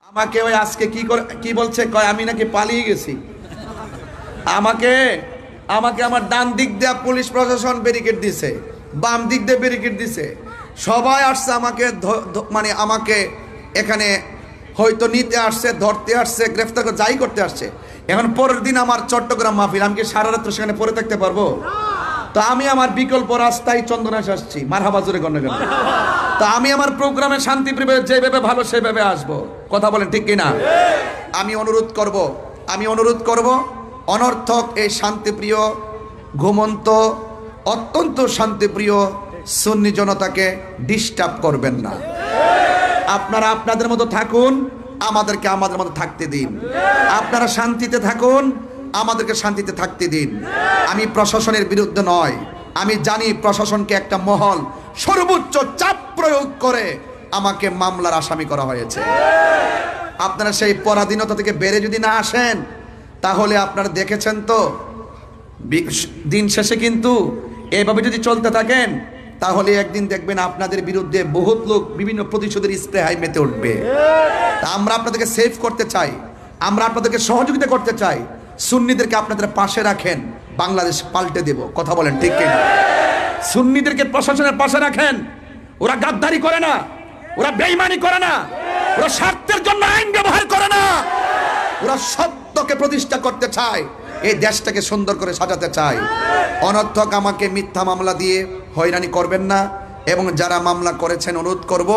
আমাকে ওই আজকে কি বলছে, কয় আমি নাকি পালিয়ে গেছি। আমাকে আমাকে আমার ডান দিক দিয়ে পুলিশ প্রশাসন ব্যারিকেড দিছে, বাম দিক দিয়ে ব্যারিকেড দিছে, সবাই আসছে আমাকে মানে আমাকে এখানে হয়তো নিতে আসছে, ধরতে আসছে, গ্রেফতার করে যাই করতে আসছে। এখন পরের দিন আমার চট্টগ্রাম মাহফিল, আমি কি সারা রাত্র সেখানে পড়ে থাকতে পারবো? তো আমি আমার বিকল্প রাস্তায় চন্দনাশ আসছি, মারহাবা জোরে গণ্য গেল। তো আমি আমার প্রোগ্রামে শান্তিপ্রিয় যেভাবে ভালো সেভাবে আসবো। কথা বলেন ঠিক কিনা? আমি অনুরোধ করব অনর্থক এই শান্তিপ্রিয়, ঘুমন্ত, অত্যন্ত শান্তিপ্রিয় সুন্নি জনতাকে ডিস্টার্ব করবেন না। আপনারা আপনাদের মতো থাকুন, আমাদেরকে আমাদের মতো থাকতে দিন। আপনারা শান্তিতে থাকুন, আমাদেরকে শান্তিতে থাকতে দিন। আমি প্রশাসনের বিরুদ্ধে নয়, আমি জানি প্রশাসনকে একটা মহল সর্বোচ্চ চাপ প্রয়োগ করে আমাকে মামলার আসামি করা হয়েছে। আপনারা সেই পরাধীনতা থেকে বেড়ে যদি না আসেন, তাহলে আপনারা দেখেছেন তো দিন শেষে কিন্তু এইভাবে যদি চলতে থাকেন, তাহলে একদিন দেখবেন আপনাদের বিরুদ্ধে বহুত লোক বিভিন্ন প্রতিশোধের স্প্রে হাই মেতে উঠবে। তা আমরা আপনাদেরকে সেভ করতে চাই, আমরা আপনাদেরকে সহযোগিতা করতে চাই। সুন্নিদেরকে আপনাদের পাশে রাখেন, বাংলাদেশ পাল্টে দেব। কথা বলেন ঠিক কিনা? সুন্নিদেরকে প্রশাসনের পাশে রাখেন। ওরা গাদ্দারি করে না, ওরা বেঈমানি করে না, ওরা স্বার্থের জন্য আইন ব্যবহার করে না, ওরা সত্যকে প্রতিষ্ঠা করতে চায়, এই দেশটাকে সুন্দর করে সাজাতে চায়। অনর্থক আমাকে মিথ্যা মামলা দিয়ে হয়রানি করবেন না। এবং যারা মামলা করেছেন, অনুরোধ করব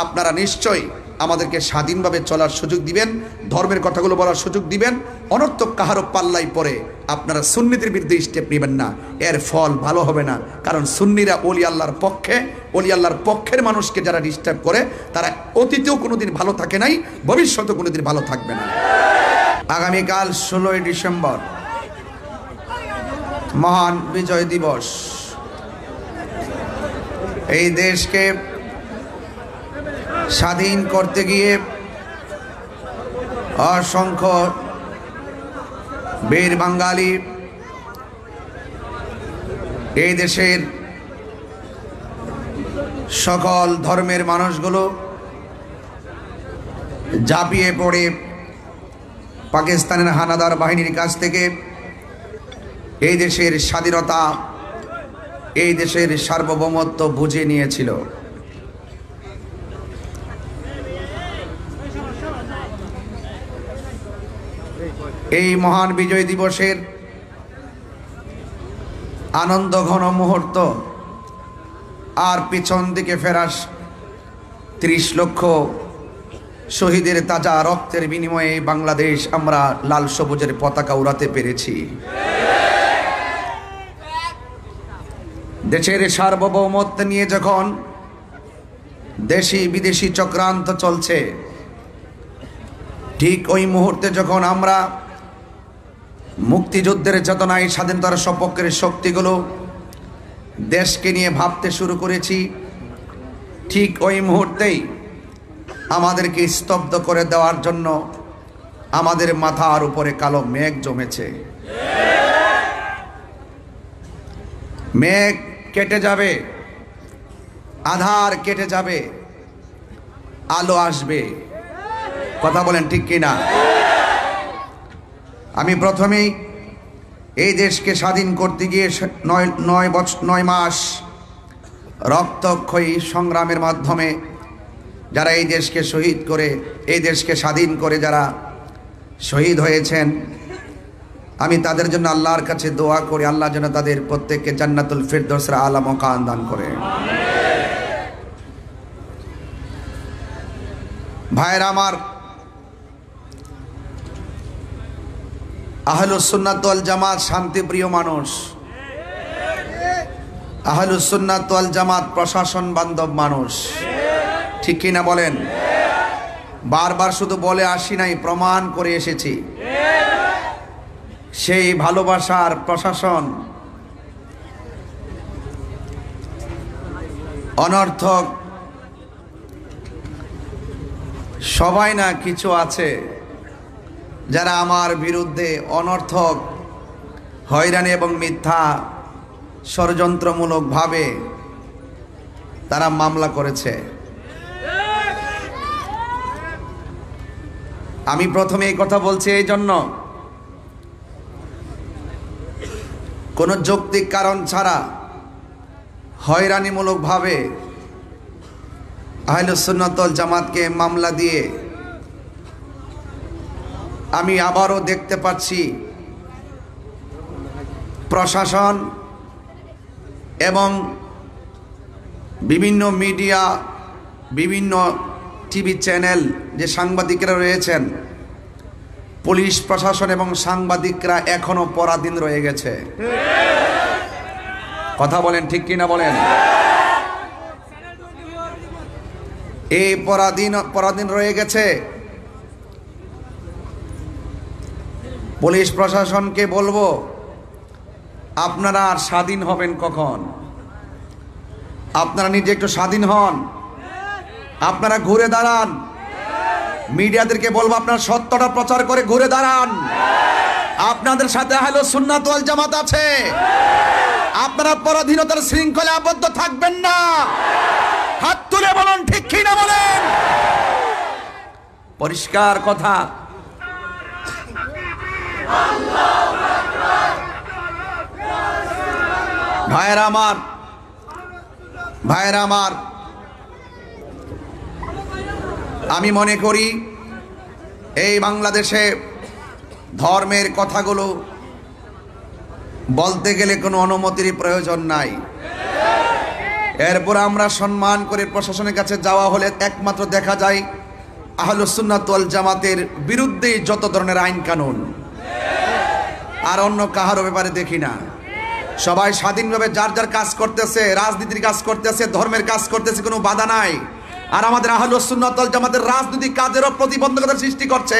আপনারা নিশ্চয়ই আমাদেরকে স্বাধীনভাবে চলার সুযোগ দিবেন, ধর্মের কথাগুলো বলার সুযোগ দিবেন। অনর্থক কাহারও পাল্লাই পরে আপনারা সুন্নিদের বিরুদ্ধে স্টেপ নেবেন না, এর ফল ভালো হবে না। কারণ সুন্নিরা ওলি আল্লাহর পক্ষে, ওলি আল্লাহর পক্ষের মানুষকে যারা ডিস্টার্ব করে, তারা অতীতেও কোনোদিন ভালো থাকে নাই, ভবিষ্যতেও কোনোদিন ভালো থাকবে না। আগামীকাল 16ই ডিসেম্বর মহান বিজয় দিবস। এই দেশকে স্বাধীন করতে গিয়ে অসংখ্য বীর বাঙালি, এই দেশের সকল ধর্মের মানুষগুলো ঝাঁপিয়ে পড়ে পাকিস্তানের হানাদার বাহিনীর কাছ থেকে এই দেশের স্বাধীনতা, এই দেশের সার্বভৌমত্ব বুঝে নিয়েছিল। এই মহান বিজয় দিবসের আনন্দ ঘন মুহূর্ত আর পিছন দিকে ফেরাস 30 লক্ষ শহীদের তাজা রক্তের বিনিময়ে বাংলাদেশ আমরা লাল সবুজের পতাকা উড়াতে পেরেছি। দেশের সার্বভৌমত্ব নিয়ে যখন দেশি বিদেশি চক্রান্ত চলছে, ঠিক ওই মুহূর্তে যখন আমরা মুক্তিযুদ্ধের চেতনায় স্বাধীনতার সপক্ষের শক্তিগুলো দেশকে নিয়ে ভাবতে শুরু করেছি, ঠিক ওই মুহূর্তেই আমাদেরকে স্তব্ধ করে দেওয়ার জন্য আমাদের মাথার উপরে কালো মেঘ জমেছে। মেঘ কেটে যাবে, আধার কেটে যাবে, আলো আসবে। কথা বলেন ঠিক কিনা? আমি প্রথমেই এই দেশকে স্বাধীন করতে গিয়ে 9 মাস রক্তক্ষয়ী সংগ্রামের মাধ্যমে যারা এই দেশকে শহীদ করে, এই দেশকে স্বাধীন করে যারা শহীদ হয়েছেন, আমি তাদের জন্য আল্লাহর কাছে দোয়া করি, আল্লাহ যেন তাদের প্রত্যেককে জান্নাতুল ফিরদৌসের আলা মাকাম দান করে। ভাইরা আমার, আহলুস সুন্নাত ওয়াল জামাত শান্তিপ্রিয় মানুষ, আহলুস সুন্নাত ওয়াল জামাত প্রশাসন বান্ধব মানুষ, ঠিক কিনা বলেন? বারবার শুধু বলে আসি নাই, প্রমাণ করে এসেছি। সেই ভালোবাসার প্রশাসন অনর্থক সবাই না, কিছু আছে যারা আমার বিরুদ্ধে অনর্থক হয়রানি এবং মিথ্যা ষড়যন্ত্রমূলকভাবে তারা মামলা করেছে। আমি প্রথমে এই কথা বলছি এই জন্য, কোনো যৌক্তিক কারণ ছাড়া হয়রানিমূলকভাবে আহলে সুন্নাত ওয়াল জামাতকে মামলা দিয়ে আমি আবারও দেখতে পাচ্ছি প্রশাসন এবং বিভিন্ন মিডিয়া, বিভিন্ন টিভি চ্যানেল, যে সাংবাদিকরা রয়েছেন, পুলিশ প্রশাসন এবং সাংবাদিকরা এখনো পরাধীন রয়ে গেছে। কথা বলেন ঠিক কিনা বলেন? এই পরাধীন রয়ে গেছে। পুলিশ প্রশাসনকে বলবো, আপনারা আর স্বাধীন হবেন কখন? আপনারা নিজে একটু স্বাধীন হন, আপনারা ঘুরে দাঁড়ান। মিডিয়াদেরকে বলবো, আপনারা সত্যটা প্রচার করে ঘুরে দাঁড়ান। আপনাদের সাথে আহলে সুন্নাত ওয়াল জামাত আছে। আপনারা পরাধীনতার শৃঙ্খলে আবদ্ধ থাকবেন না। হাত তুলে বলুন ঠিক কি না বলেন? পরিষ্কার কথা। ভাইয়েরা আমার, আমি মনে করি এই বাংলাদেশে ধর্মের কথাগুলো বলতে গেলে কোনো অনুমতির প্রয়োজন নাই। এরপর আমরা সম্মান করে প্রশাসনের কাছে যাওয়া হলে একমাত্র দেখা যায় আহলে সুন্নাত ওয়াল জামাতের বিরুদ্ধে যত ধরনের আইন কানুন, আর অন্য কাহারও ব্যাপারে দেখি না। সবাই স্বাধীনভাবে যার যার কাজ করতেছে, রাজনীতির কাজ করতেছে, ধর্মের কাজ করতেছে, কোনো বাধা নাই। আর আমাদের আহলে সুন্নাত ওয়াল জামাতের রাজনৈতিক কাজেরও প্রতিবন্ধকতা সৃষ্টি করছে,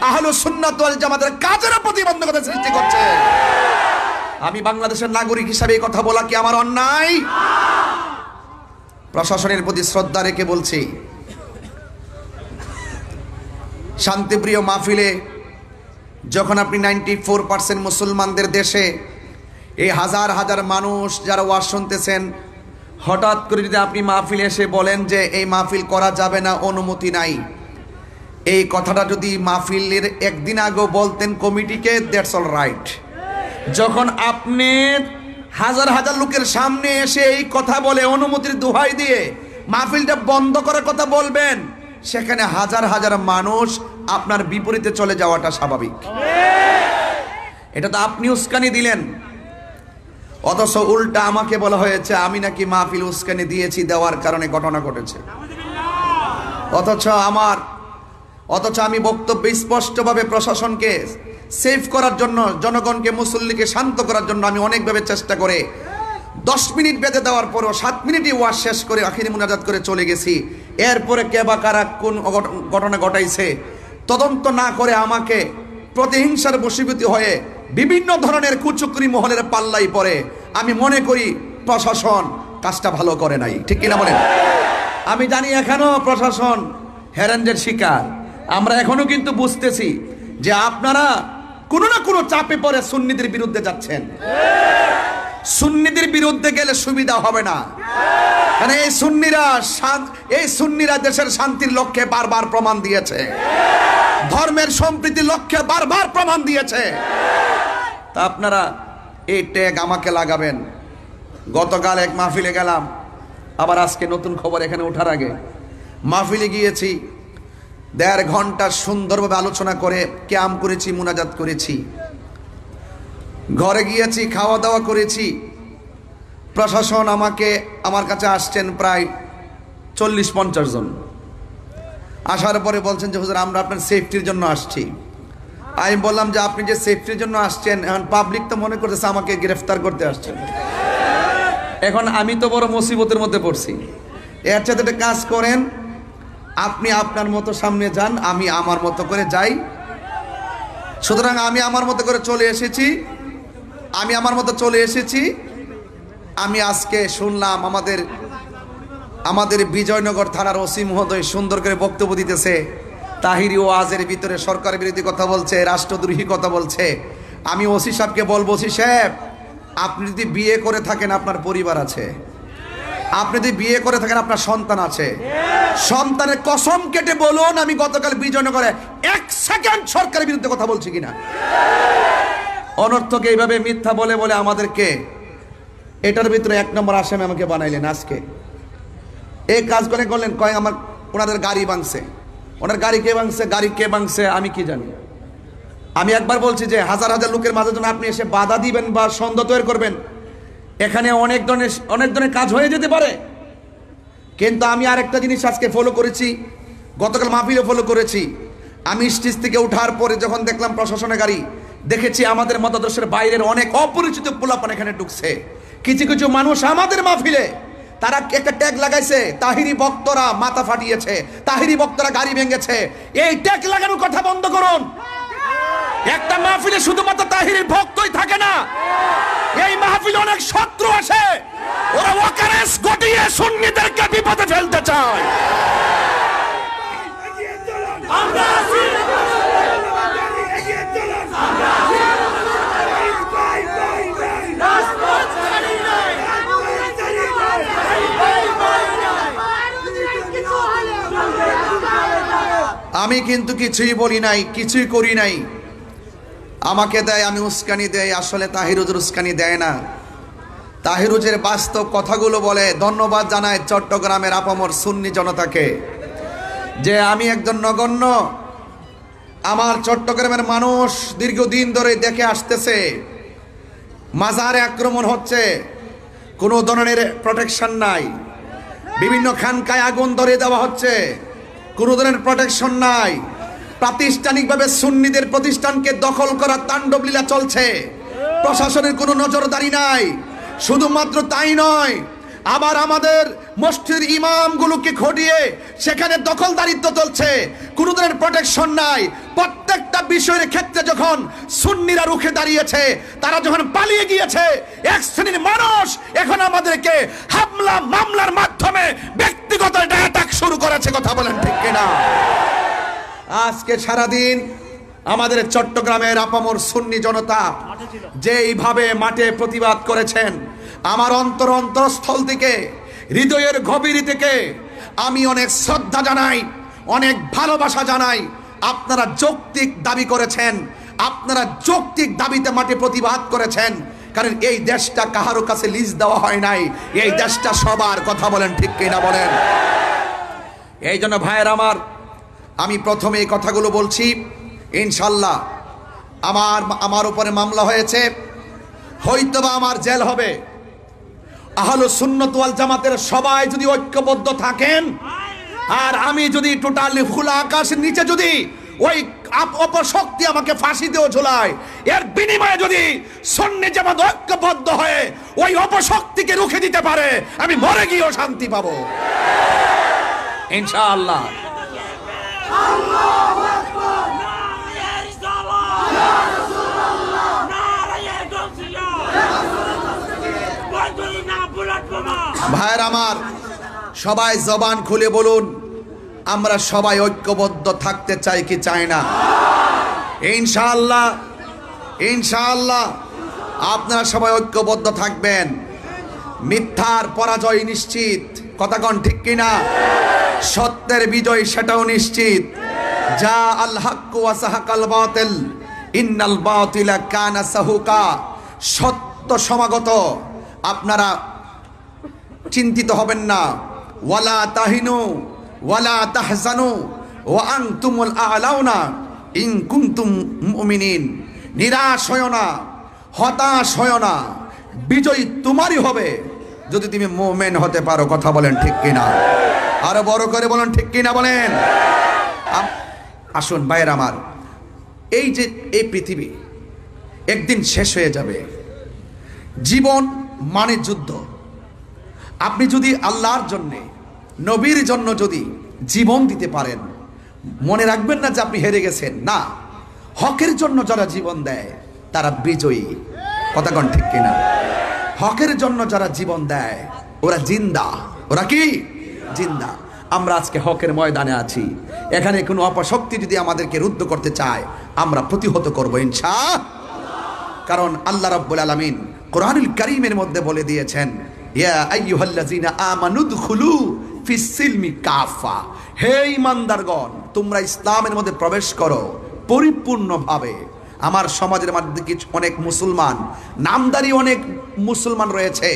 আহলে সুন্নাত ওয়াল জামাতের কাজেরও প্রতিবন্ধকতা সৃষ্টি করছে। আমি বাংলাদেশের নাগরিক হিসাবে এই কথা বলা কি আমার অন্যায়? প্রশাসনের প্রতি শ্রদ্ধা রেখে বলছি, শান্তিপ্রিয় মাহফিলে যখন আপনি 94% মুসলমানদের দেশে এই হাজার হাজার মানুষ যারা ওয়াজ শুনতেছেন, হঠাৎ করে যদি আপনি মাহফিলে এসে বলেন যে এই মাহফিল করা যাবে না, অনুমতি নাই, এই কথাটা যদি মাহফিলের একদিন আগেও বলতেন কমিটিকে, দ্যাটস অল রাইট। যখন আপনি হাজার হাজার লোকের সামনে এসে এই কথা বলে অনুমতির দোহাই দিয়ে মাহফিলটা বন্ধ করার কথা বলবেন, সেখানে হাজার হাজার মানুষ আপনার বিপরীতে চলে যাওয়াটা স্বাভাবিক। এটা তো আপনি উস্কানি দিলেন, অথচ উল্টা আমাকে বলা হয়েছে আমি নাকি মাহফিল উস্কানি দিয়েছি, দেওয়ার কারণে ঘটনা ঘটেছে। অথচ আমি বক্তব্যে স্পষ্টভাবে প্রশাসনকে সেভ করার জন্য, জনগণকে, মুসল্লিকে শান্ত করার জন্য আমি অনেকভাবে চেষ্টা করে 10 মিনিট বেঁধে দেওয়ার পরও 7 মিনিটই ওয়াজ শেষ করে আখিরি মুনাজাত করে চলে গেছি। এরপরে কে বা কারা কোন ঘটনা ঘটাইছে তদন্ত না করে আমাকে প্রতিহিংসার বশীভূত হয়ে বিভিন্ন ধরনের কুচক্রি মহলের পাল্লাই পড়ে। আমি মনে করি প্রশাসন কাজটা ভালো করে নাই, ঠিক কিনা বলেন? আমি জানি এখনো প্রশাসন হ্যারানদের শিকার। আমরা এখনো কিন্তু বুঝতেছি যে আপনারা কোনো না কোনো চাপে পড়ে সুন্নিদের বিরুদ্ধে যাচ্ছেন। সুন্নিদের বিরুদ্ধে গেলে সুবিধা হবে না, কারণ এই সুন্নিরা দেশের শান্তির লক্ষ্যে বারবার প্রমাণ দিয়েছে, ধর্মের সম্প্রীতির লক্ষ্যে বারবার প্রমাণ দিয়েছে। তা আপনারা এই ট্যাগ আমাকে লাগাবেন। গতকাল এক মাহফিলে গেলাম, আবার আজকে নতুন খবর এখানে ওঠার আগে মাহফিলে গিয়েছি, 1.5 ঘন্টা সুন্দরভাবে আলোচনা করে ক্যাম্প করেছি, মুনাজাত করেছি, ঘরে গিয়েছি, খাওয়া দাওয়া করেছি। প্রশাসন আমার কাছে আসছেন প্রায় 40-50 জন। আসার পরে বলছেন যে হুজুর আমরা আপনার সেফটির জন্য আসছি। আমি বললাম যে আপনি যে সেফটির জন্য আসছেন, এখন পাবলিক তো মনে করতেছে আমাকে গ্রেফতার করতে আসছেন। এখন আমি তো বড় মুসিবতের মধ্যে পড়ছি। এর সাথে একটা কাজ করেন, আপনি আপনার মতো সামনে যান, আমি আমার মতো করে যাই। সুতরাং আমি আমার মতো চলে এসেছি। আমি আজকে শুনলাম আমাদের বিজয়নগর থানার ওসি মহোদয় সুন্দর করে বক্তব্য দিতেছে, তাহিরি ওয়াজের ভিতরে সরকার বিরোধী কথা বলছে, রাষ্ট্রদ্রোহী কথা বলছে। আমি ওসি সাহেবকে বলবো, ওসি সাহেব আপনি যদি বিয়ে করে থাকেন আপনার পরিবার আছে, আপনি যদি বিয়ে করে থাকেন আপনার সন্তান আছে, সন্তানের কসম কেটে বলুন আমি গতকাল বিজয়নগরে 1 সেকেন্ড সরকারের বিরুদ্ধে কথা বলছি কিনা। অনর্থক এইভাবে মিথ্যা বলে বলে আমাদেরকে এটার ভিতরে 1 নম্বর আসামি আমাকে বানাইলেন। আজকে এই কাজ করে করলেন, কয় আমার ওনাদের গাড়ি ভাঙছে। ওনার গাড়ি কে ভাঙছে, গাড়ি কে ভাঙছে আমি কি জানি। আমি একবার বলছি যে হাজার হাজার লোকের মাঝে যখন আপনি এসে বাধা দিবেন বা সন্দেহ তৈরি করবেন, এখানে অনেক ধরনের কাজ হয়ে যেতে পারে। কিন্তু আমি আরেকটা জিনিস আজকে ফলো করেছি, গতকাল মাহফিলে ফলো করেছি। আমি স্টেজ থেকে ওঠার পরে যখন দেখলাম প্রশাসনের গাড়ি, দেখেছি আমাদের মতাদর্শের বাইরের অনেক অপরিচিত পোলাপান এখানে ঢুকছে। কিছু কিছু মানুষ আমাদের মাহফিলে তারা একটা ট্যাগ লাগাইছে, তাহিরি বক্তরা মাথা ফাটিয়েছে, তাহিরি বক্তরা গাড়ি ভেঙেছে। এই ট্যাগ লাগানোর কথা বন্ধ করুন। একটা মাহফিলে শুধুমাত্র তাহিরির ভক্তই থাকে না, এই মাহফিলে অনেক শত্রু আসে, ওরা ওয়াকারেস গটিয়ে সুন্নিদেরকে বিপদে ফেলতে চায়। আমি কিন্তু কিছুই বলি নাই, কিছুই করি নাই। আমাকে দেয়, আমি উস্কানি দেই। আসলে তাহিরুজের উস্কানি দেয় না, তাহিরুজের বাস্তব কথাগুলো বলে। ধন্যবাদ জানায় চট্টগ্রামের আপামর সুন্নি জনতাকে যে আমি একজন নগণ্য, আমার চট্টগ্রামের মানুষ দীর্ঘদিন ধরে দেখে আসতেছে মাজারে আক্রমণ হচ্ছে, কোনো ধরনের প্রোটেকশন নাই। বিভিন্ন খানকায় আগুন ধরিয়ে দেওয়া হচ্ছে, কোনো ধরনের প্রোটেকশন নাই। প্রাতিষ্ঠানিকভাবে সুন্নিদের প্রতিষ্ঠানকে দখল করার তাণ্ডব লীলা চলছে, প্রশাসনের কোনো নজরদারি নাই। শুধুমাত্র তাই নয়, আবার আমাদের মসজিদের ইমামগুলোকে খটিয়ে সেখানে দখলদারিত্ব চলছে, কোনো ধরনের প্রোটেকশন নাই। প্রত্যেকটা বিষয়ের ক্ষেত্রে যখন সুন্নিরা রুখে দাঁড়িয়েছে, তারা যখন পালিয়ে গিয়েছে, এক শ্রেণীর মানুষ এখন আমাদেরকে হামলা মামলার মাধ্যমে ব্যক্তিগত অ্যাটাক শুরু করেছে। কথা বলেন ঠিক কিনা? আজকে সারাদিন আমাদের চট্টগ্রামের আপামর সুন্নি জনতা যেইভাবে মাঠে প্রতিবাদ করেছেন, আমার অন্তরস্থল থেকে, হৃদয়ের গভীর থেকে আমি অনেক শ্রদ্ধা জানাই, অনেক ভালোবাসা জানাই। আপনারা যৌক্তিক দাবি করেছেন, আপনারা যৌক্তিক দাবিতে মাঠে প্রতিবাদ করেছেন, কারণ এই দেশটা কাহারো কাছে লিজ দেওয়া হয় নাই, এই দেশটা সবার। কথা বলেন ঠিক কিনা বলেন? এই জন্য ভাইয়ের আমার, আমি প্রথমে এই কথাগুলো বলছি। ইনশাল্লাহ আমার উপরে মামলা হয়েছে, হয়তোবা আমার জেল হবে। আহলে সুন্নাত ওয়াল জামাতের সবাই যদি ঐক্যবদ্ধ থাকেন, আর আমি যদি টোটালি খোলা আকাশের নিচে যদি ওই অপশক্তি আমাকে ফাঁসিতেও ঝোলায়, এর বিনিময়ে যদি সুন্নি জামাত ঐক্যবদ্ধ হয়ে ওই অপশক্তিকে রুখে দিতে পারে, আমি মরে গিয়েও শান্তি পাবো ইনশাআল্লাহ। ভাইয়ের আমার, সবাই জবান খুলে বলুন, আমরা সবাই ঐক্যবদ্ধ থাকতে চাই কি চাই না? ইনশাআল্লাহ, ইনশাআল্লাহ আপনারা সবাই ঐক্যবদ্ধ থাকবেন। মিথ্যার পরাজয় নিশ্চিত। কথা কন ঠিক কিনা? সত্যের বিজয় সেটাও নিশ্চিত। যা আল হক ওয়া সাহাকাল বাতিল ইন্নাল বাতিলা কানা সাহুকা। সত্য সমাগত, আপনারা চিন্তিত হবেন না। ওয়ালা তাহিনু ওয়ালা তাহজানু ওয়া আনতুমুল আ'লাউনা ইন কুনতুম মুমিনিন। নিরাশ হয় না, হতাশ হয় না, বিজয় তোমারই হবে যদি তুমি মুমিন হতে পারো। কথা বলেন ঠিক কিনা? আরো বড় করে বলেন ঠিক কিনা বলেন। আসুন ভাইয়ের আমার, এই যে এই পৃথিবী একদিন শেষ হয়ে যাবে। জীবন মানে যুদ্ধ। আপনি যদি আল্লাহর জন্য, নবীর জন্য যদি জীবন দিতে পারেন, মনে রাখবেন না যে আপনি হেরে গেছেন। না, হকের জন্য যারা জীবন দেয় তারা বিজয়ী। কথা কন ঠিক কিনা? হকের জন্য যারা জীবন দেয় ওরা জিন্দা। ওরা কি? জিন্দা। আমরা আজকে হকের ময়দানে আছি। এখানে কোনো অপশক্তি যদি আমাদেরকে রুদ্ধ করতে চায়, আমরা প্রতিহত করবো ইনশাআল্লাহ। কারণ আল্লাহ রাব্বুল আলামিন কোরআনুল কারীমের মধ্যে বলে দিয়েছেন, ইয়া আইয়ুহাল্লাযীনা আমানু দুখুলু ফিস সিলমি কাফা, হে ঈমানদারগণ তোমরা ইসলামের মধ্যে প্রবেশ করো পরিপূর্ণভাবে। আমার সমাজের মধ্যে কিছু অনেক মুসলমান, নামদারি অনেক মুসলমান রয়েছে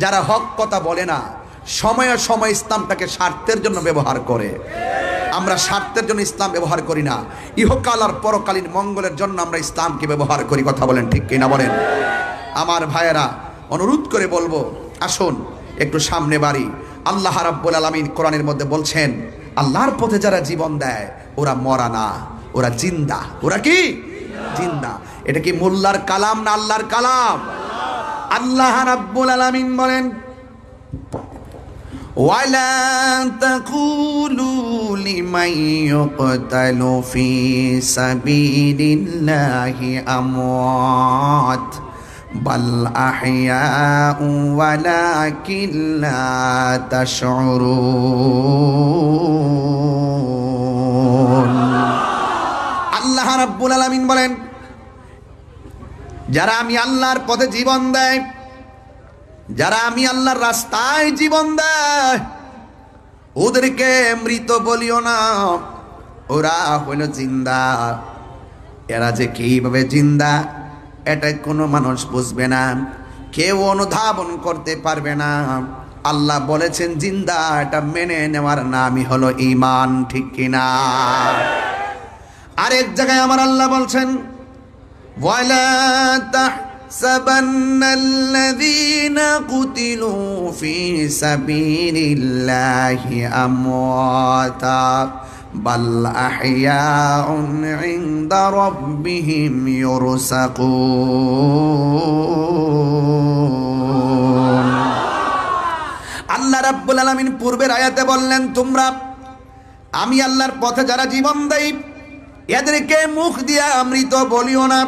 যারা হক কথা বলে না, সময়ে সময় ইসলামটাকে স্বার্থের জন্য ব্যবহার করে। আমরা স্বার্থের জন্য ইসলাম ব্যবহার করি না, ইহকাল আর পরকালীন মঙ্গলের জন্য আমরা ইসলামকে ব্যবহার করি। কথা বলেন ঠিক কিনা বলেন? আমার ভাইয়েরা, অনুরোধ করে বলবো, আসুন একটু সামনে বাড়ি। আল্লাহ রাব্বুল আলামিন কোরআনের মধ্যে বলছেন, আল্লাহর পথে যারা জীবন দেয় ওরা মরা না, ওরা জিন্দা। ওরা কি? জিন্দা। এটা কি মোল্লার কালাম না আল্লাহর কালাম? আল্লাহ রাব্বুল আলামিন বলেন, ওয়ালা তাকুলু লিমান ইউকতালু ফি সাবিলিল্লাহি আমওয়াত বাল আহইয়াউ ওয়ালাকিন লা তাশউরুন। আল্লাহ রাব্বুল আলামিন বলেন, যারা আমি আল্লাহর পথে জীবন দেয়, যারা আমি আল্লাহর রাস্তায় জীবন দেয়, ওদেরকে মৃত বলিও না, ওরা হইল জিন্দা। এরা যে কিভাবে জিন্দা এটা কোনো মানুষ বুঝবে না, কেউ অনুধাবন করতে পারবে না। আল্লাহ বলেছেন জিন্দা, এটা মেনে নেওয়ার নামই হলো ঈমান। ঠিক কিনা? আরেক জায়গায় আমার আল্লাহ বলছেন, ওয়ালা তাহসাবান্নাল্লাযীনা কুতিলু ফি সাবিলিল্লাহি আমওয়াতা বাল আহইয়াউন ইনদা রাব্বিহিম ইউরসাকুন। আল্লাহ রাব্বুল আলামিন পূর্বের আয়াতে বললেন, তোমরা আমি আল্লাহর পথে যারা জীবন দেই এদেরকে মুখ দিয়া মৃত বলিও না।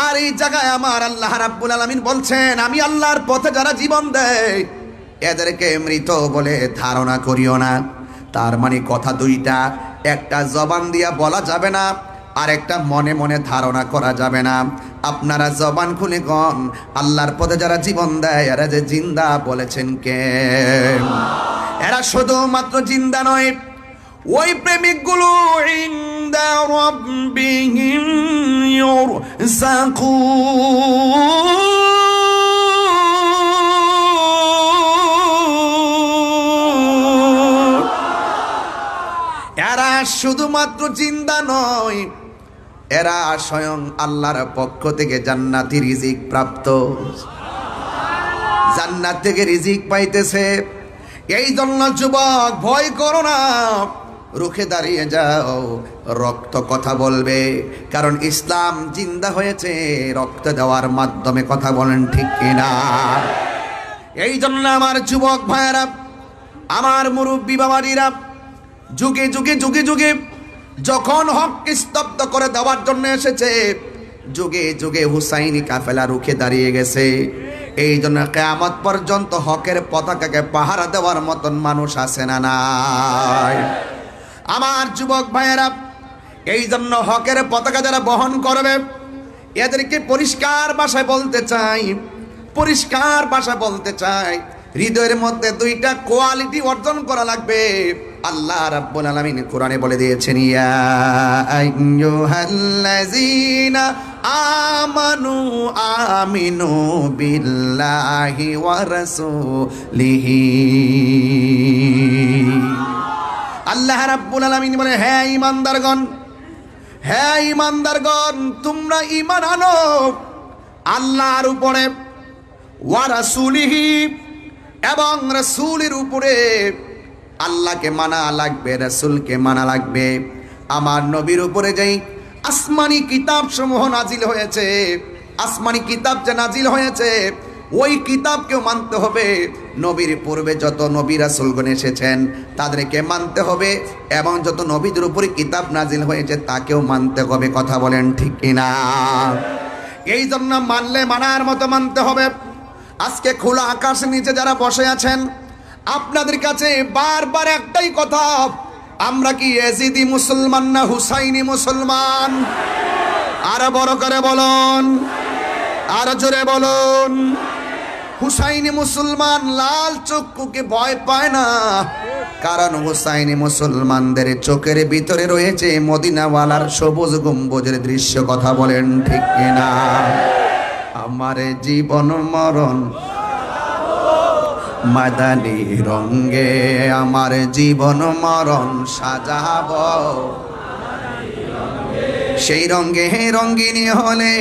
আর এই জায়গায় আমার আল্লাহ রাব্বুল আলামিন বলছেন, আমি আল্লাহর পথে যারা জীবন দেয় এদেরকে মৃত বলে ধারণা করিও না। তার মানে কথা দুইটা, একটা জবান দিয়া বলা যাবে না, আর একটা মনে মনে ধারণা করা যাবে না। আপনারা জবান খুলে কন, আল্লাহর পথে যারা জীবন দেয় এরা যে জিন্দা বলেছেন কে? এরা শুধুমাত্র জিন্দা নয়, ওই প্রেমিকগুলো ইনদা রাব্বিহিম ইউরসাকুন। এরা শুধুমাত্র জিন্দা নয়, এরা স্বয়ং আল্লাহর পক্ষ থেকে জান্নাতি রিজিক প্রাপ্ত, জান্নাত থেকে রিজিক পাইতেছে। এই জন্য যুবক ভয় করো না, রুখে দাঁড়িয়ে যাও, রক্ত কথা বলবে, কারণ ইসলাম জিন্দা হয়েছে রক্ত দেওয়ার মাধ্যমে। কথা বলেন ঠিক কিনা? এই জন্য আমার যুবক ভাইয়েরা, আমার মুরব্বী বাবাজিরা, যুগে যুগে যুগে যুগে যখন হককে স্তব্ধ করে দেওয়ার জন্য এসেছে, যুগে যুগে হুসাইনি কাফেলা রুখে দাঁড়িয়ে গেছে। এই জন্য কিয়ামত পর্যন্ত হকের পতাকাকে পাহারা দেওয়ার মতন মানুষ আছে না নাই? আমার যুবক ভাইয়েরা, এই জন্য হকের পতাকা যারা বহন করবে এদেরকে পরিষ্কার ভাষায় বলতে চাই, পরিষ্কার ভাষায় বলতে চাই, হৃদয়ের মধ্যে দুইটা কোয়ালিটি অর্জন করা লাগবে। আল্লাহ রাব্বুল আলামিন কোরআনে বলে দিয়েছেন, ইয়া আইয়ুহাল্লাযীনা আমানু আমিনু বিল্লাহি ওয়া রাসূলিহি। আল্লাহ রাব্বুল আলামিন বলে, হে ঈমানদারগণ, হে ঈমানদারগণ, তোমরা ঈমান আনো আল্লাহর উপরে, ওয়া রাসূলিহি, এবং রাসূলের উপরে। আল্লাহকে মানা লাগবে, রাসূলকে মানা লাগবে। আমার নবীর উপরে যেই আসমানি কিতাব সমূহ নাজিল হয়েছে, আসমানি কিতাব যে নাজিল হয়েছে ওই কিতাবকেও মানতে হবে। নবীর পূর্বে যত নবী রাসূলগণ এসেছেন তাদেরকে মানতে হবে, এবং যত নবীদের উপরে কিতাব নাজিল হয়েছে তাকেও মানতে হবে। কথা বলেন ঠিক কিনা? এই জন্য মানলে মানার মতো মানতে হবে। আজকে খোলা আকাশের নিচে যারা বসে আছেন, আপনাদের কাছে বারবার একটাই কথা, আমরা কি ইয়াজিদি মুসলমান না হুসাইনি মুসলমান? আর বড় করে বলুন, আর জোরে বলুন। হুসাইনি মুসলমান লাল চক্ষুকে ভয় পায় না, কারণ হুসাইনি মুসলমানদের চোখের ভিতরে রয়েছে মদিনাওয়ালার সবুজ গম্বুজের দৃশ্য। কথা বলেন ঠিক কিনা? আমার জীবন মরণ মাদানী রঙ্গে, আমার জীবন মরণ সাজাব সেই রঙ্গে। রঙ্গিনী হলে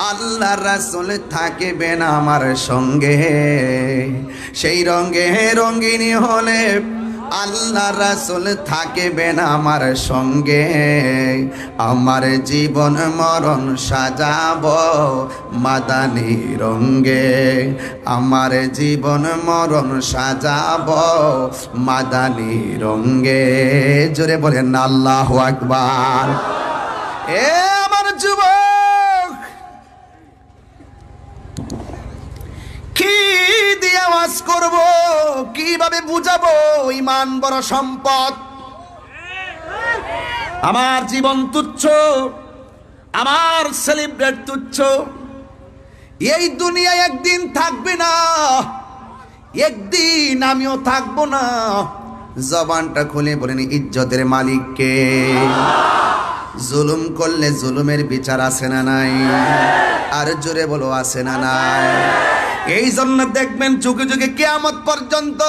আল্লাহ রাসূল থাকবেন আমার সঙ্গে, সেই রঙ্গে রঙ্গিনী হলে আল্লাহ রাসূল থাকবেন আমার সঙ্গে। আমার জীবন মরণ সাজাব মাদানী রঙ্গে, আমার জীবন মরণ সাজাব মাদানী রঙ্গে। জোরে বলেন আল্লাহু আকবার। এ আমার যুবক, কি দিয়ে আওয়াজ করব, কিভাবে বুঝাবো? ঈমান বড় সম্পদ। আমার জীবন তুচ্ছ, আমার সেলিব্রেট তুচ্ছ। এই দুনিয়ায় একদিন থাকবে না, একদিন আমিও থাকবো না। জবানটা খুলে বলেন ইজ্জতের মালিক কে? জুলুম করলে জুলুমের বিচার আছে না নাই? আর জোরে বলো আছে না নাই? এই জন্য দেখবেন যুগে যুগে কিয়ামত পর্যন্ত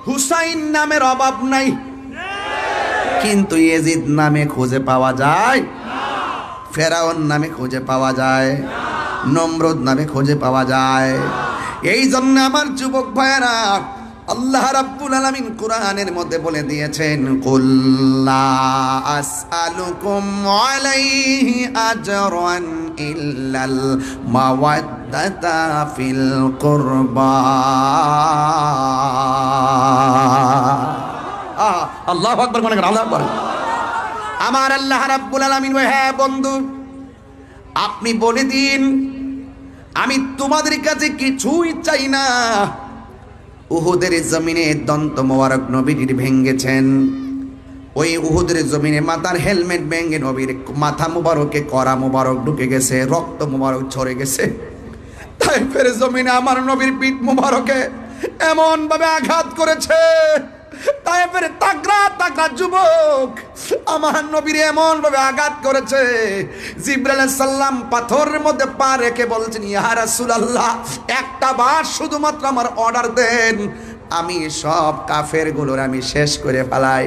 হুসাইন নামের অভাব নাই, কিন্তু ইয়াজিদ নামে খুঁজে পাওয়া যায়, ফেরাউন নামে খুঁজে পাওয়া যায়, নমরুদ নামে খুঁজে পাওয়া যায়। এই জন্য আমার যুবক ভাইয়েরা, আল্লাহ রাব্বুল আলামিন কোরআনের মধ্যে বলে দিয়েছেন, কুল লা আসআলুকুম আলাইহি আজরান ইল্লাল মাওয়াদ্দাতা ফিল কুরবা। আল্লাহু আকবার, মনে করেন আল্লাহু আকবার। আমার আল্লাহ রাব্বুল আলামিন, হ্যাঁ বন্ধু, আপনি বলে দিন আমি তোমাদের কাছে কিছুই চাই না। উহুদের জমিনে দন্ত মোবারক নবীর ভেঙ্গেছেন, ওই উহুদের জমিনে মাথার হেলমেট ভেঙ্গে নবীর মাথা মুবারকে করা মুবারক ঢুকে গেছে, রক্ত মুবারক ঝরে গেছে। তাই ফের জমিনে আমার নবীর পিঠ মুবারকে এমন ভাবে আঘাত করেছে, তাই ফের তাগড়া তাগড়া যুবক আমার নবীর এমন ভাবে আঘাত করেছে, জিবরাইল আলাইহিস সালাম পাথরের মধ্যে পা রেখে বলছেন, ইয়া রাসূলুল্লাহ, একটা বার শুধুমাত্র আমার অর্ডার দেন, আমি সব কাফের গুলোর আমি শেষ করে ফেলাই।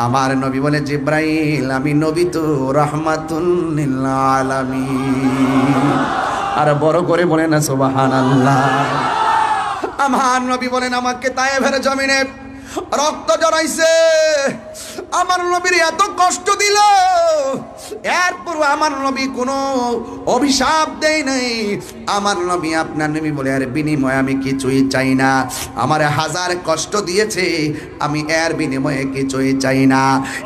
আমার নবী বলে, জিবরাইল, আমি নবী তো রাহমাতুল লিল আলামিন। আর বড় করে বলেন না সুবহানাল্লাহ। আমার নবী বলেন, আমাকে তায়েফের জমিনে রক্ত জড়াইছে, আমার নবীর এত কষ্ট দিল, এরপর আমার নবী কোনো অভিশাপ দেয় নাই। আমার নবী, আপনার নবী বলে, এর বিনিময়ে আমি কিছুই চাই না। আমার হাজার কষ্ট দিয়েছে, আমি এর বিনিময়ে কিছুই চাই না।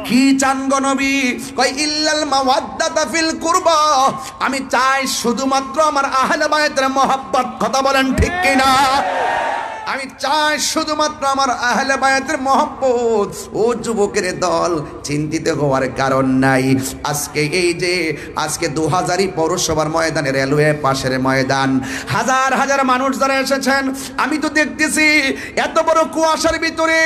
কি চান গো নবী? কই ইল্লাল মাওয়াদ্দাতা ফিল কুরবা, আমি চাই শুধুমাত্র আমার আহলে বায়তের মহব্বত। কথা বলেন ঠিক কিনা? আমি চাই শুধুমাত্র আমার আহলে বায়াতের মহব্বত। ও যুবকের দল, চিন্তিত হওয়ার কারণ নাই। আজকে এই যে আজকে 2000 পৌরসভার ময়দানে, রেলওয়ে পাশের ময়দান, হাজার হাজার মানুষ যারা এসেছেন, আমি তো দেখতেছি এত বড় কুয়াশার ভিতরে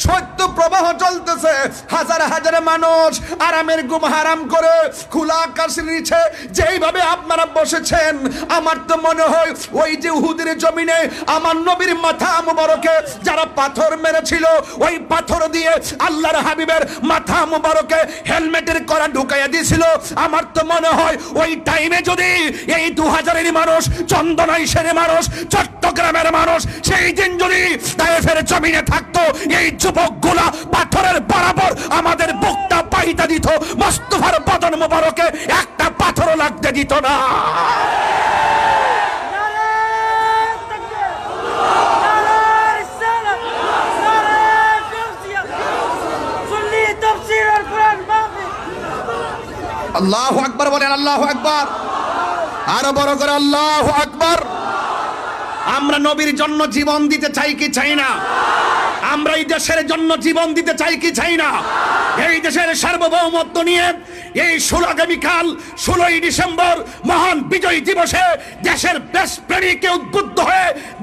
সত্য প্রবাহ চলতেছে। হাজার হাজার মানুষ আরামের ঘুম হারাম করে খোলা আকাশের নিচে যেইভাবে আপনারা বসেছেন, আমার তো মনে হয় ওই যে উহুদের জমিনে আমার নবীর মাথা মুবারকে যারা পাথর মেরেছিল, ওই পাথর দিয়ে আল্লাহর হাবিবের মাথা মুবারকে হেলমেটের করা ঢুকাইয়া দিয়েছিল। আমার তো মনে হয় ওই টাইমে যদি এই 2000-এর মানুষ, চন্দনাইশের মানুষ, চট্টগ্রামের মানুষ সেই দিন যদি তায়েফের জমিনে থাকতো, এই যুবকগুলা পাথরের বরাবর আমাদের বুকটা পাইতা দিত, মুস্তাফার বদন মুবারকে একটা পাথরও লাগতে দিত না। আল্লাহু আকবার বলেন, আল্লাহু আকবার, আরো বড় করে আল্লাহু আকবার। আমরা নবীর জন্য জীবন দিতে চাই কি চাই না? আমরা এই দেশের জন্য জীবন দিতে চাই কি চাই না? এই দেশের সার্বভৌমত্ব নিয়ে এই আগামীকাল 16ই ডিসেম্বর মহান বিজয় দিবসে দেশের দেশপ্রেমীকে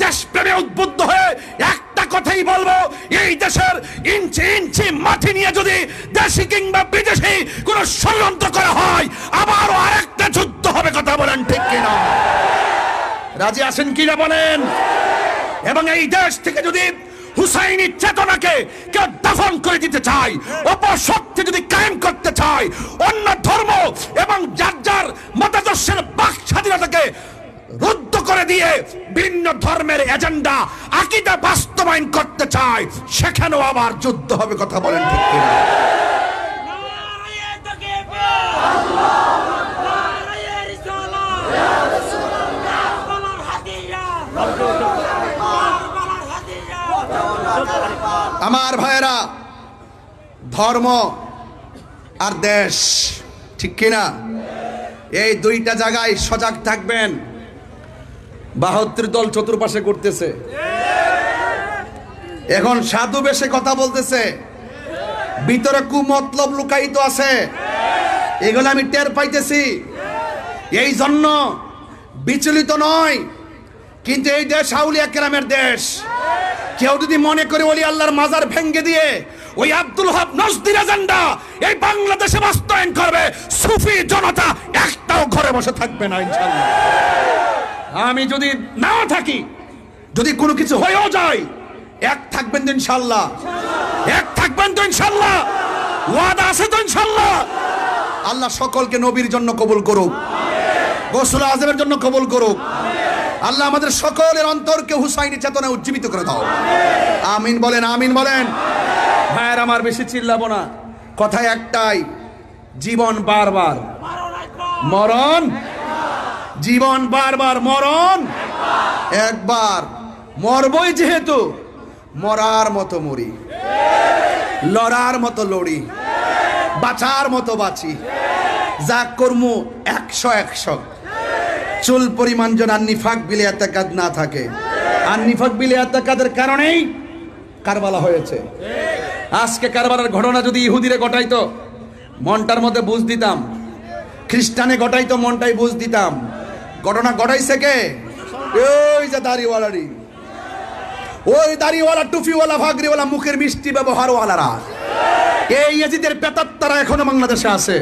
দেশপ্রেমে উদ্বুদ্ধ হয়ে একটা কথাই বলবো, এই দেশের ইঞ্চি ইঞ্চি মাটি নিয়ে যদি দেশি কিংবা বিদেশি কোন ষড়যন্ত্র করা হয়, আবারও আরেকটা যুদ্ধ হবে। কথা বলেন ঠিক কিনা? রাজি আছেন কিনা বলেন? এবং এই দেশ থেকে যদি হুসাইনি চেতনাকে কেউ দাফন করে দিতে চায়, অপশক্তি যদি কায়েম করতে চায়, অন্য ধর্ম এবং যার যার মতাদর্শের বাক স্বাধীনতাকে রুদ্ধ করে দিয়ে ভিন্ন ধর্মের এজেন্ডা আকীদা বাস্তবায়ন করতে চায়, সেখানেও আবার যুদ্ধ হবে। কথা বলেন ঠিক কিনা? আমার ভাইয়েরা, ধর্ম আর দেশ, ঠিক কিনা? এই দুইটা জায়গায় সজাগ থাকবেন। 72 দল চতুর্পাশে করতেছে, এখন সাধু বেশে কথা বলতেছে, ভিতরে কুমতলব লুকায়িত আছে, এগুলো আমি টের পাইতেছি। এই জন্য বিচলিত নয়, কিন্তু এই দেশ আউলিয়া কেরামের দেশ। কেউ যদি মনে করে ওলি আল্লাহর মাজার ভেঙ্গে দিয়ে ওই আব্দুল ওহাব নজদির এজেন্ডা এই বাংলাদেশে বাস্তবায়ন করবে, সুফি জনতা একটাও ঘরে বসে থাকবে না ইনশাআল্লাহ। আমি যদি নাও থাকি, যদি কোনো কিছু হয়েও যায়, এক থাকবেন তো ইনশাআল্লাহ, এক থাকবেন তো ইনশাআল্লাহ, ওয়াদা আছে তো ইনশাআল্লাহ। আল্লাহ সকলকে নবীর জন্য কবুল করুক, গোসল আজমের জন্য কবুল করুক। আল্লাহ আমাদের সকলের অন্তরকে হুসাইনি চেতনায় উজ্জীবিত করে দাও। আমিন বলেন, আমিন বলেন। ভাইয়ের আমার, বেশি চিল্লাবো না, কথা একটাই, জীবন বারবার মরণ, জীবন বারবার মরণ একবার। মরবই যেহেতু, মরার মতো মরি, লড়ার মতো লড়ি, বাঁচার মতো বাঁচি, যা কর্ম 100 চুল পরিমাণ যেন নিফাক বিলে এতেকাদ না থাকে। আর নিফাক বিলে এতেকাদের কারণেই কারবালা হয়েছে। আজকে কারবালার ঘটনা যদি ইহুদিরে ঘটাইতো, মনটার মধ্যে বুঝ দিতাম, খ্রিস্টানে ঘটাইতো, মনটাই বুঝ দিতাম। ঘটনা ঘটাইছে কে? ওই যে দাড়িওয়ালারি, ওই দাড়িওয়ালা, টুপিওয়ালা, ভাগরিওয়ালা, মুখের মিষ্টি ব্যবহারওয়ালারা, এই ইয়াজিদের পেতাত্তারা এখনো বাংলাদেশে আছে।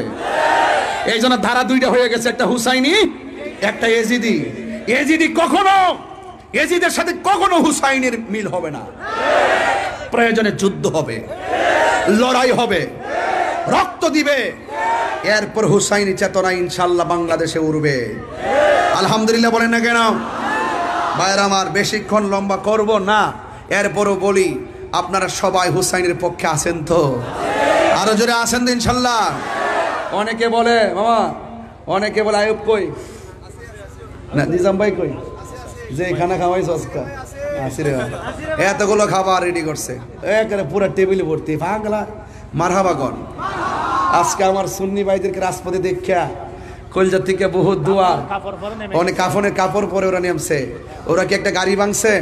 এই জন্য ধারা দুইটা হয়ে গেছে, একটা হুসাইনি, একটা এজিদি। এজিদি কখনো, এজিদের সাথে কখনো হুসাইনের মিল হবে না। প্রয়োজনে যুদ্ধ হবে, লড়াই হবে, রক্ত দিবে, এরপর হুসাইনি চেতনা ইনশাআল্লাহ বাংলাদেশে উঠবে। আলহামদুলিল্লাহ বলেন না কেন? ভাইরা আমার, বেশিক্ষণ লম্বা করব না, এরপরও বলি, আপনারা সবাই হুসাইনের পক্ষে আছেন তো? আরো জোরে আছেন তো ইনশাআল্লাহ? অনেকে বলে মামা, অনেকে বলে আয়ুব কই না, নিজাম ভাই কই, যে খানা খাওয়াইছ আজকে? আসিরে এতগুলো খাবার রেডি করছে, একেবারে পুরো টেবিল ভর্তি। পাগলা মারহাবা গন। আজকে আমার সুন্নি ভাইদেরকে রাজপথে দেখা কলজার থেকে বহুত দোয়া, অনেক কাফনের কাপড় পরে ওরা নেমছে। ওরা কি একটা গাড়ি ভাঙছে?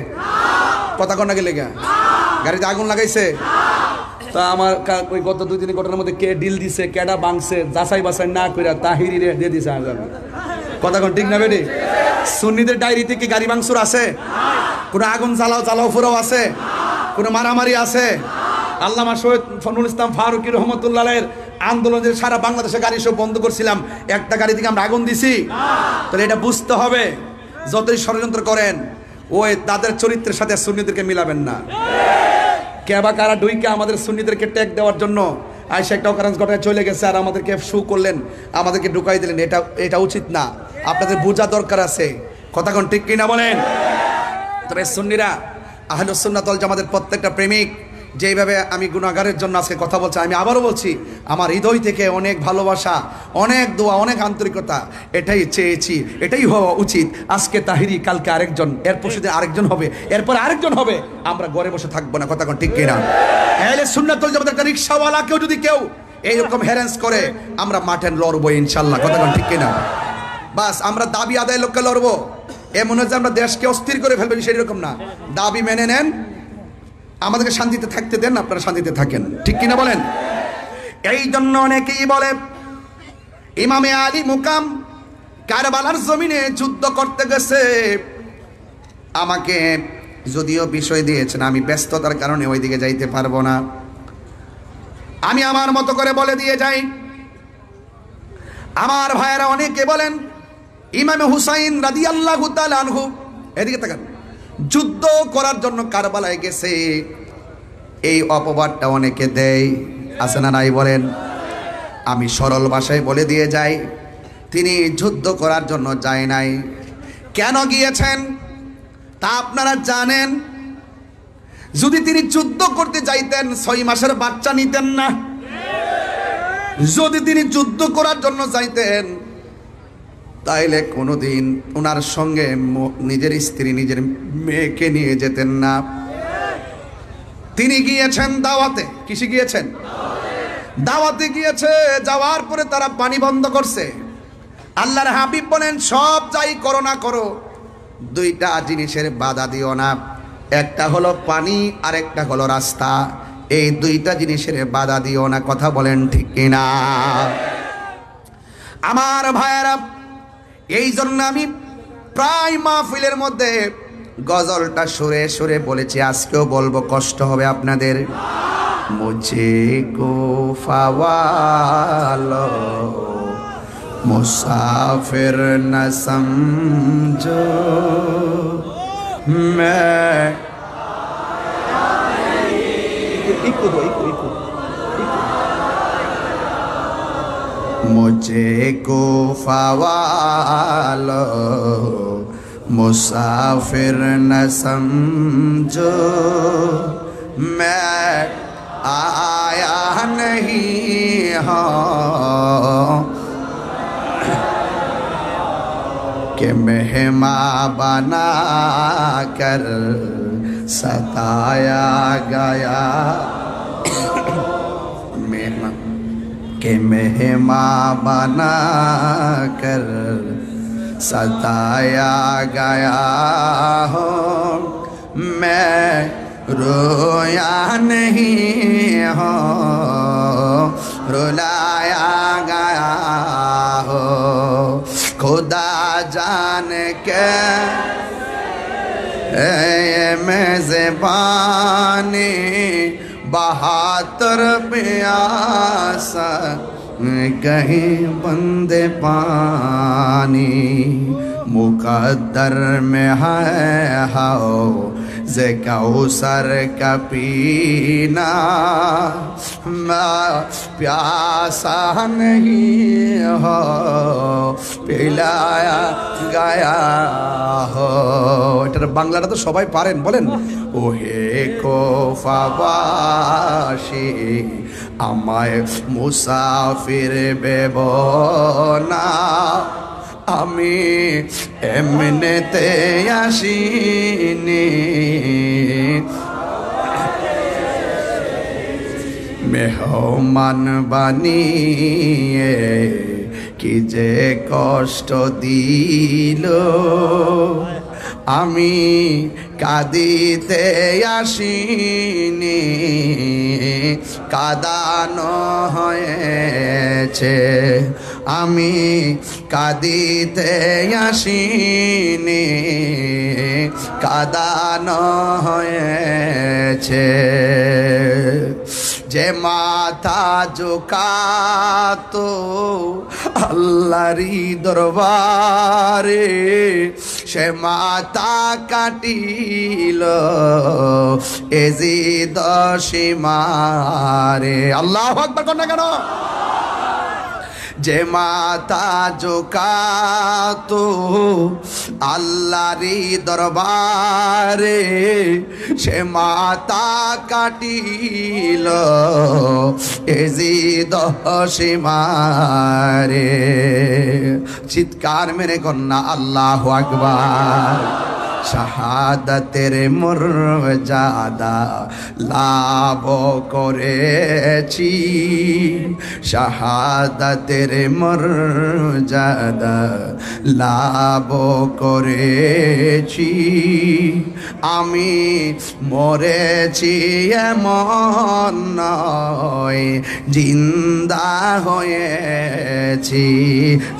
কথা কন না গেলে গাড়িতে আগুন লাগাইছে? তা আমার ওই গত 2 দিনের ঘটনার মধ্যে কে ডিল দিছে, কেডা ভাঙছে, যাচাই বাছাই না করে তাহিরি রে দিয়ে দিছে আগুন। কথা কোন ঠিক না বেটি? সুন্নিদের ডায়েরিতে কি গাড়ি ভাঙচুর আছে? কোনো আগুন জ্বালাও ফুরাও আছে? কোনো মারামারি আছে? আল্লামা শহীদ নুরুল ইসলাম ফারুকী রহমতুল্লাহের আন্দোলনে সারা বাংলাদেশে গাড়ি সব বন্ধ করছিলাম, একটা গাড়ি থেকে আমরা আগুন দিছি। তাহলে এটা বুঝতে হবে, যতই ষড়যন্ত্র করেন ওই তাদের চরিত্রের সাথে সুন্নিদেরকে মিলাবেন না। কেবা কারা ডুইকে আমাদের সুন্নিদেরকে ট্যাগ দেওয়ার জন্য আইসা একটা অকারেন্স ঘটায় চলে গেছে, আর আমাদেরকে শু করলেন, আমাদেরকে ঢুকাই দিলেন। এটা উচিত না, আপনাদের বোঝা দরকার আছে। কথা কোন ঠিক কিনা বলেন? তবে সুন্নিরা, আহলুস সুন্নাত ওয়াল জামাতের প্রত্যেকটা প্রেমিক যেইভাবে আমি গুনাহগারের জন্য আজকে কথা বলছি, আমি আবারও বলছি, আমার হৃদয় থেকে অনেক ভালোবাসা, অনেক দোয়া, অনেক আন্তরিকতা, এটাই চেয়েছি, এটাই হওয়া উচিত। আজকে তাহিরি, কালকে আরেকজন, এরপর সেদিন আরেকজন হবে, এরপর আরেকজন হবে। আমরা ঘরে বসে থাকবো না। কথা কোন ঠিক কিনা? আহলে সুন্নাত ওয়াল জামাতের একটা রিকশাওয়ালা কেউ যদি কেউ এইরকম হ্যারাস করে, আমরা মাঠে লড়বো ইনশাল্লাহ। কথা কোন ঠিক কিনা? বাস আমরা দাবি আদায় লক্ষ্যে লড়বো। এমন হচ্ছে আমরা দেশকে অস্থির করে ফেলবেন সেরকম না। দাবি মেনে নেন, আমাদেরকে শান্তিতে থাকতে দেন, আপনারা শান্তিতে থাকেন। ঠিক কিনা বলেন? এই জন্য অনেকেই বলে ইমামে আলী মুকাম কারবালার জমিনে যুদ্ধ করতে গেছে। আমাকে যদিও বিষয় দিয়েছেন, আমি ব্যস্ততার কারণে ওইদিকে যাইতে পারবো না, আমি আমার মতো করে বলে দিয়ে যাই। আমার ভাইয়েরা অনেকে বলেন ইমামে হুসাইন রাদিয়াল্লাহু তাআলা আনহু, এদিকে তাকান, যুদ্ধ করার জন্য কারবালায় গেছে। এই অপবাদটা অনেকে দেয়, আছে না নাই বলেন? আমি সরল ভাষায় বলে দিয়ে যাই, তিনি যুদ্ধ করার জন্য যায় নাই। কেন গিয়েছেন তা আপনারা জানেন? যদি তিনি যুদ্ধ করতে যাইতেন 6 মাসের বাচ্চা নিতেন না। যদি তিনি যুদ্ধ করার জন্য যাইতেন তাইলে কোনোদিন ওনার সঙ্গে নিজের স্ত্রী নিজের মেয়েকে নিয়ে যেতেন না। তিনি গিয়েছেন দাওয়াতে। কিসে গিয়েছেন? দাওয়াতে গিয়েছে। যাওয়ার পরে তারা পানি বন্ধ করছে। আল্লাহর হাবিব বলেন, সব যাই করো না করো, 2টা জিনিসের বাধা দিও না। একটা হলো পানি, আর একটা হলো রাস্তা। এই 2টা জিনিসের বাধা দিও না। কথা বলেন ঠিক কিনা? আমার ভাইয়েরা, এই জন্য আমি প্রায় মাহফিলের মধ্যে গজলটা সুরে সুরে বলেছি, আজকেও বলবো, কষ্ট হবে আপনাদের। মুঝে কো ফাওয়ালো মুসাফির না সমঝো मैं मुझे को फवालो मुसाफिर न समझो मैं आया नहीं हूँ कि मेहमान बना कर सताया गया। मेहमान बना कर सताया गया हो मैं रोया नहीं हो रुलाया गया हो खुदा जान के मेज़बानी 72 प्यासा कहीं बंदे पानी मुकद्दर में है हाओ जे कौसर का पीना प्यासा नहीं हो पिलाया गया हो। এটার বাংলাটা তো সবাই পারেন, বলেন। ওহে কোফাবাসী আমায় মুসাফির ভেব না, আমি এমনিতে আসিনি, মেহমান বানিয়ে কি যে কষ্ট দিল, আমি কাঁদিতে আসিনি, কাঁদানো হয়েছে, আমি কাঁদিতে আসিনি, কাঁদানো হয়েছে। যে মাথা ঝুঁকাতো আল্লাহরই দরবারে সে মাথা কাটিল এজিদ সীমারে। আল্লাহু আকবার কর না কেন? যে মাথা ঝুঁকাতো আল্লাহরই দরবারে সে মাথা কাটিল এজিদ সীমারে। চিৎকার মেরে কন্যা আল্লাহু আকবার। শাহাদাতের মর্যাদা লাভ করেছি, শাহাদাতের মর্যাদা লাভ করেছি, আমি মরেছি এমন নয় হয়ে জিন্দা হয়েছি।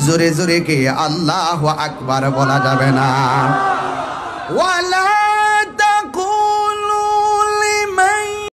জোরে জোরে কে আল্লাহু আকবার বলা যাবে না? ওয়ালা